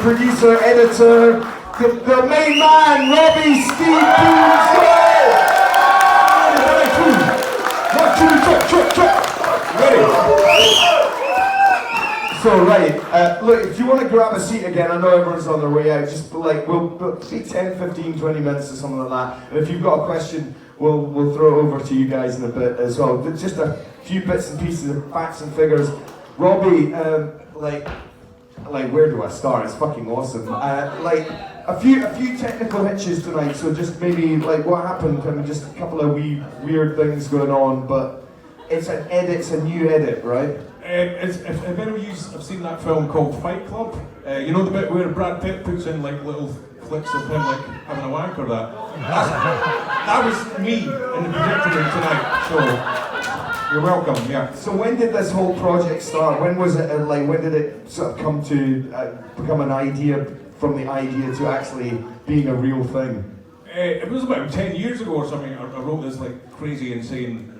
producer, editor, the main man, Robbie Steve Booth. So look, if you want to grab a seat again, I know everyone's on their way out, just like, we'll be 10, 15, 20 minutes or something like that. And if you've got a question, we'll throw it over to you guys in a bit as well. But just a few bits and pieces of facts and figures. Robbie, where do I start? It's fucking awesome. A few technical hitches tonight, so just maybe like what happened, and just a couple of weird things going on, but it's a new edit, right? If any of you have seen that film called Fight Club, you know the bit where Brad Pitt puts in like little flicks of him like having a wank or that? That was me in the projector room tonight, so you're welcome, yeah. So when did this whole project start? When was it, when did it sort of come to become an idea, from the idea to actually being a real thing? It was about 10 years ago or something. I wrote this like crazy, insane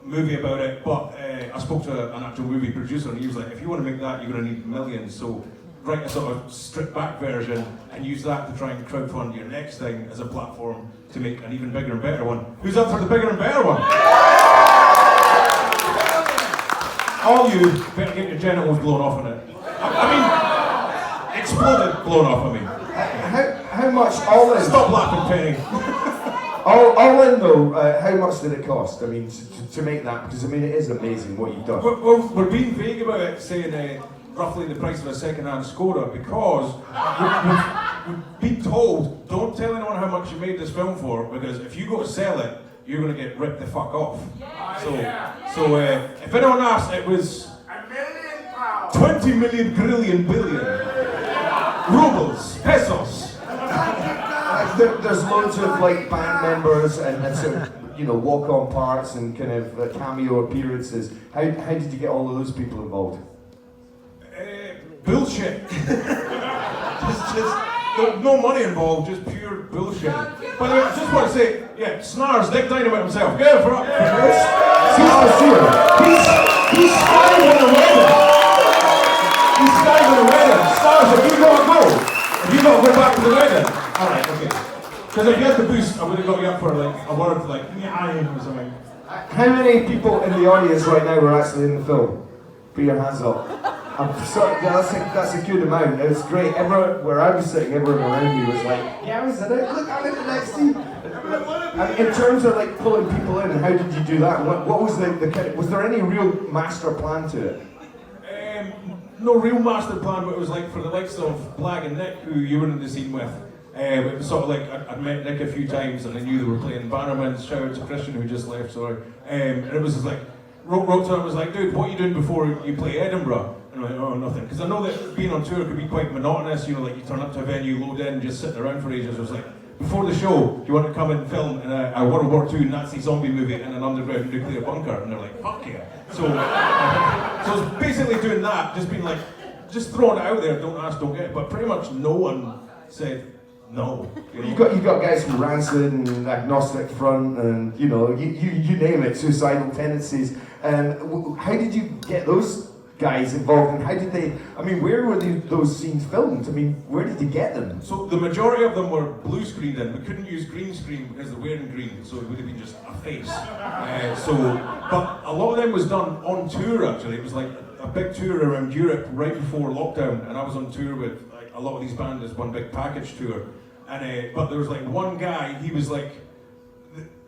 movie about it, but I spoke to an actual movie producer and he was like, if you want to make that, you're going to need millions, so write a sort of stripped back version and use that to try and crowdfund your next thing as a platform to make an even bigger and better one. Who's up for the bigger and better one? All you better get your genitals blown off in it. I mean, exploded blown off of me. How much all in? Stop laughing, Penny. All in though, how much did it cost? I mean, to make that, because I mean, it is amazing what you've done. We're being vague about it, saying roughly the price of a second-hand Skoda, because we've been told, don't tell anyone how much you made this film for, because if you go to sell it, you're going to get ripped the fuck off. So if anyone asks, it was £1 million, 20 million grillion billion rubles, pesos. There's loads of like band members and sort of, walk-on parts and kind of cameo appearances. How did you get all of those people involved? Bullshit. just no money involved, just pure bullshit. By the way, I just want to say, yeah, Snars, Nick Dynamite himself. Get it for up. Snars here. He's starting on the wedding. He's starting on the wedding. Snars, have you got to go? Have you got to go back to the wedding? Alright, okay. Because if you had the boost, I would have got you up for like a word like or something. How many people in the audience right now were actually in the film? Put your hands up. I'm sorry, that's a good amount. It was great. Everyone, where I was sitting, everyone around me was like, yeah, I was in it. Look, I'm in the next scene. And in terms of like pulling people in, how did you do that? What was was there any real master plan to it? No real master plan, but it was like for the likes of Blag and Nick, who you were in the scene with. It was sort of like, I'd met Nick a few times and I knew they were playing Bannerman's. Shout out to Christian who just left, sorry. And it was just like, wrote to him, was like, dude, what are you doing before you play Edinburgh? And I'm like, oh, nothing. Because I know that being on tour could be quite monotonous, like you turn up to a venue, load in, just sitting around for ages. I was like, before the show, do you want to come and film in a World War II Nazi zombie movie in an underground nuclear bunker? And they're like, fuck yeah. So I was basically doing that, just being like, just throwing it out there, don't ask, don't get. But pretty much no one said no. You got guys from Rancid and Agnostic Front and you name it, Suicidal Tendencies. And how did you get those guys involved, and how did they? I mean, where were those scenes filmed? I mean, where did you get them? So the majority of them were blue screened in. We couldn't use green screen because they're wearing green, so it would have been just a face. But a lot of them was done on tour. Actually, it was like a big tour around Europe right before lockdown, and I was on tour with like a lot of these bands as one big package tour. And but there was like one guy, he was like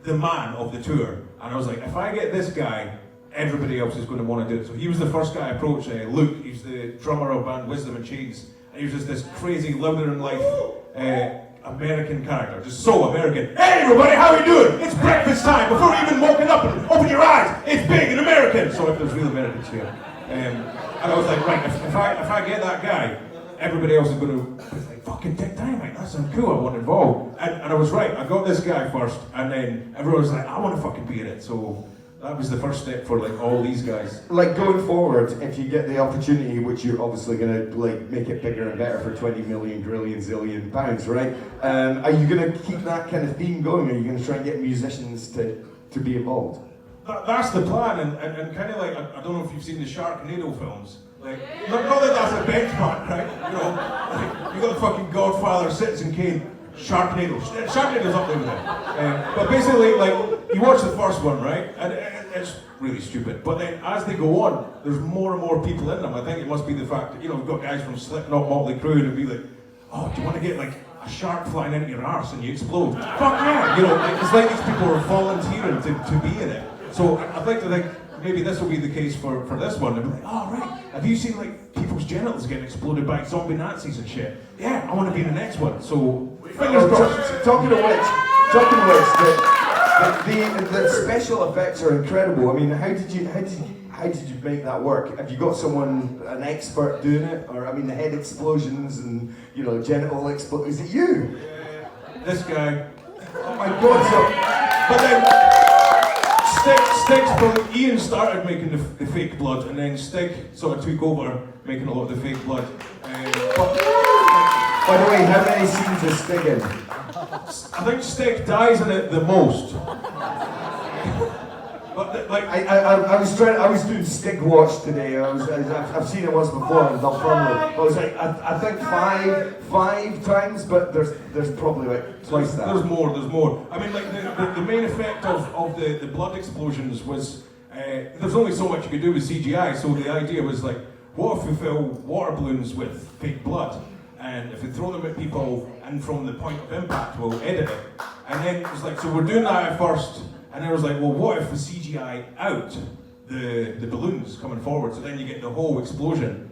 the man of the tour, and I was like, if I get this guy, everybody else is going to want to do it. So he was the first guy I approached. Luke, he's the drummer of band Wisdom and Chains, and he was just this crazy, louder than life American character, just so American. Hey everybody, how are you doing? It's breakfast time. Before you even woken up and open your eyes, it's big and American. So if there's real Americans here, and I was like, right, if I get that guy, everybody else is going to like, fucking take Dynamite, that sounds cool, I want involved. And I was right, I got this guy first, and then everyone was like, I want to fucking be in it. So that was the first step for like all these guys. Like going forward, if you get the opportunity, which you're obviously going to like make it bigger and better for 20 million, grillion, zillion pounds, right? Are you going to keep that kind of theme going? Or are you going to try and get musicians to be involved? That's the plan, and kind of like, I don't know if you've seen the Sharknado films. Like, not that that's a benchmark, right? You got the fucking Godfather, Citizen Kane, Sharknado. Sharknado's up there with it. But basically, like, you watch the first one, right? And it's really stupid. But then as they go on, there's more and more people in them. I think it must be the fact that, you know, we've got guys from Slipknot, Motley Crue, and be like, oh, do you want to get like a shark flying into your arse and you explode? Fuck yeah! You know, it's like these people are volunteering to be in it. So I'd like to think maybe this will be the case for this one. They'll be like, oh right, have you seen like people's genitals getting exploded by zombie Nazis and shit? Yeah, I want to be in the next one. So fingers crossed. Talking of which, the special effects are incredible. I mean, how did you make that work? Have you got someone, an expert doing it? Or, I mean, the head explosions and, you know, genital explosions. Is it you? This guy. Oh my God. So, but then, Stig's probably, Ian started making the fake blood, and then Stig sort of took over making a lot of the fake blood. By the way, how many scenes is Stig in? I think Stig dies in it the most. But like I was doing Stig Watch today. I've seen it once before in Dunfermline. I was like, I think five times, but there's probably like twice that. There's more. I mean, like the main effect of the blood explosions was there's only so much you could do with CGI. So the idea was like, what if we fill water balloons with fake blood, and if we throw them at people, and from the point of impact we'll edit it. And then it was like, so we're doing that at first. And then I was like, well, what if we CGI out the balloons coming forward? So then you get the whole explosion,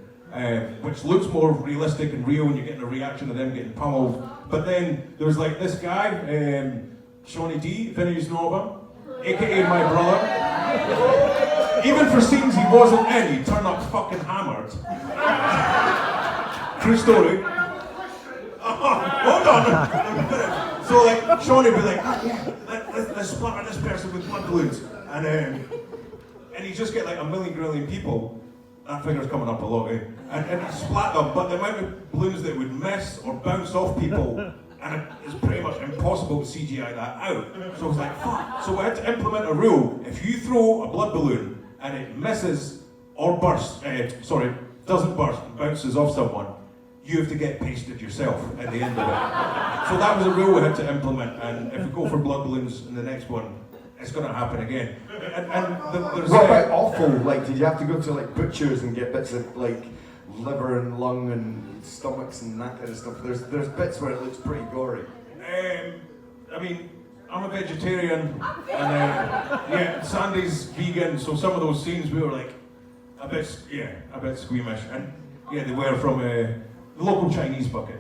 which looks more realistic and real, and you're getting a reaction of them getting pummeled. But then there was like this guy, Shawnee D, if any of you know of him, aka my brother. Even for scenes he wasn't in, he turned up fucking hammered. True story. Hold on. So like, Shawnee would be like, oh, yeah, let's splatter this person with blood balloons. And you just get like a million people, that figure's coming up a lot, eh? And splat them, but the amount of balloons that would miss or bounce off people, and it's pretty much impossible to CGI that out. So I was like, fuck. So we had to implement a rule. If you throw a blood balloon and it misses or bursts, doesn't burst, bounces off someone, you have to get pasted yourself at the end of it. So that was a rule we had to implement, and if we go for blood balloons in the next one, it's going to happen again. There's what about awful? Like, did you have to go to like butchers and get bits of like liver and lung and stomachs and that kind of stuff? There's bits where it looks pretty gory. I mean, I'm a vegetarian, and yeah, Sandy's vegan, so some of those scenes we were like a bit squeamish, and yeah, they were from the local Chinese bucket.